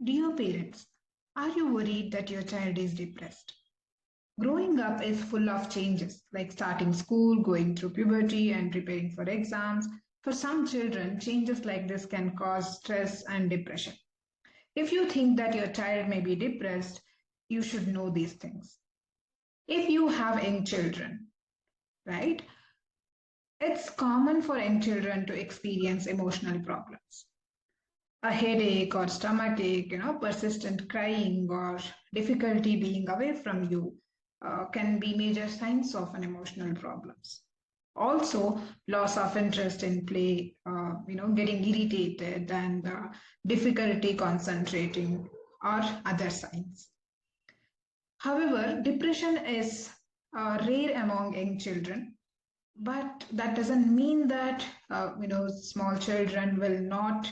Dear parents, are you worried that your child is depressed? Growing up is full of changes, like starting school, going through puberty, and preparing for exams. For some children, changes like this can cause stress and depression. If you think that your child may be depressed, you should know these things. If you have young children, right, it's common for young children to experience emotional problems. A headache or stomachache, persistent crying or difficulty being away from you can be major signs of an emotional problems. Also, loss of interest in play, getting irritated and difficulty concentrating are other signs. However, depression is rare among young children, but that doesn't mean that small children will not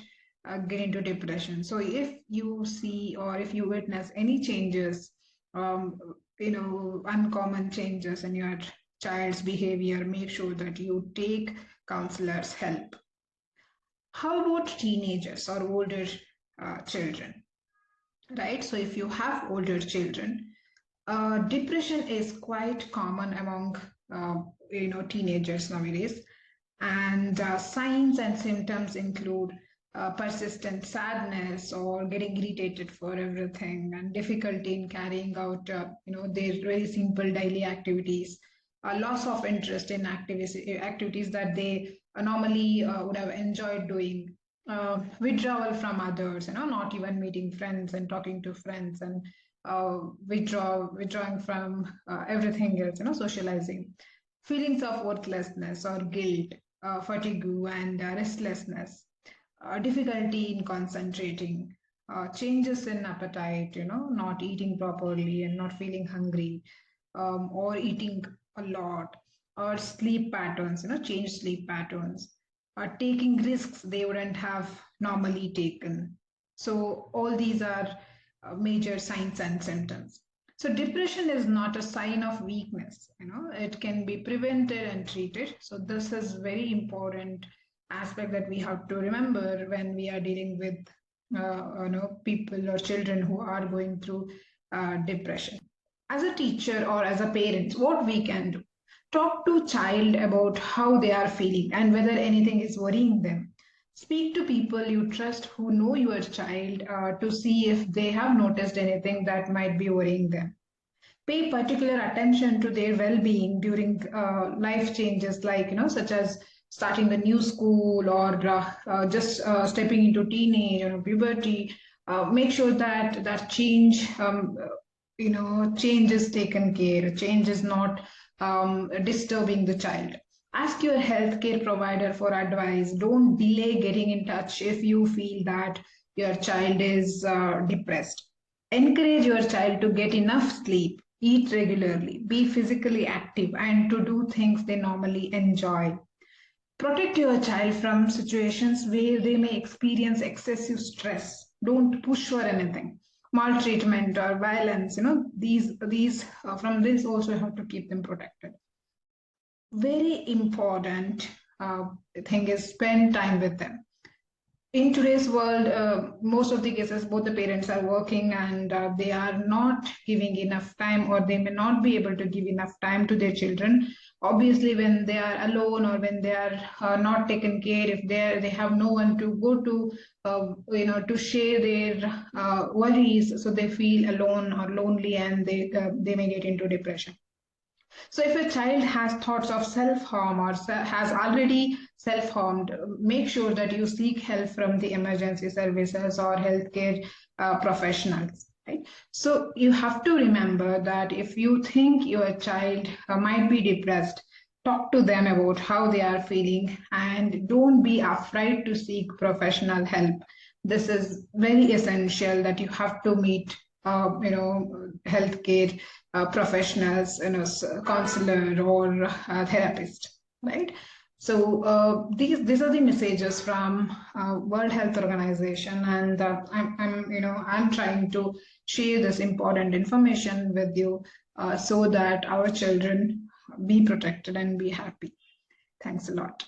get into depression. So if you see or if you witness any changes, um, uncommon changes in your child's behavior, make sure that you take counselors' help. How about teenagers or older children? Right. So if you have older children, depression is quite common among teenagers nowadays, and signs and symptoms include persistent sadness or getting irritated for everything and difficulty in carrying out their very simple daily activities, loss of interest in activities that they normally would have enjoyed doing, withdrawal from others, not even meeting friends and talking to friends, and withdrawing from everything else, socializing, feelings of worthlessness or guilt, fatigue and restlessness, difficulty in concentrating, changes in appetite, not eating properly and not feeling hungry, or eating a lot, or sleep patterns, change sleep patterns, taking risks they wouldn't have normally taken. So all these are major signs and symptoms. So depression is not a sign of weakness, it can be prevented and treated. So this is very important aspect that we have to remember when we are dealing with people or children who are going through depression. As a teacher or as a parent, what we can do: talk to child about how they are feeling and whether anything is worrying them. Speak to people you trust who know your child to see if they have noticed anything that might be worrying them. Pay particular attention to their well-being during life changes, like such as starting a new school or just stepping into teenage or puberty. Make sure that that change change is taken care, change is not disturbing the child. Ask your healthcare provider for advice. Don't delay getting in touch if you feel that your child is depressed. Encourage your child to get enough sleep, eat regularly, be physically active, and to do things they normally enjoy. Protect your child from situations where they may experience excessive stress. Don't push for anything. Maltreatment or violence, these from this also have to keep them protected. Very important thing is spend time with them. In today's world, most of the cases, both the parents are working and they are not giving enough time, or they may not be able to give enough time to their children. Obviously, when they are alone or when they are not taken care, if they have no one to go to, to share their worries, so they feel alone or lonely, and they may get into depression. So if a child has thoughts of self-harm or has already self-harmed, make sure that you seek help from the emergency services or healthcare professionals. Right? So you have to remember that if you think your child might be depressed, talk to them about how they are feeling and don't be afraid to seek professional help. This is very essential that you have to meet, healthcare professionals, counselor or therapist, right? So these are the messages from World Health Organization, and I'm trying to share this important information with you so that our children be protected and be happy. Thanks a lot.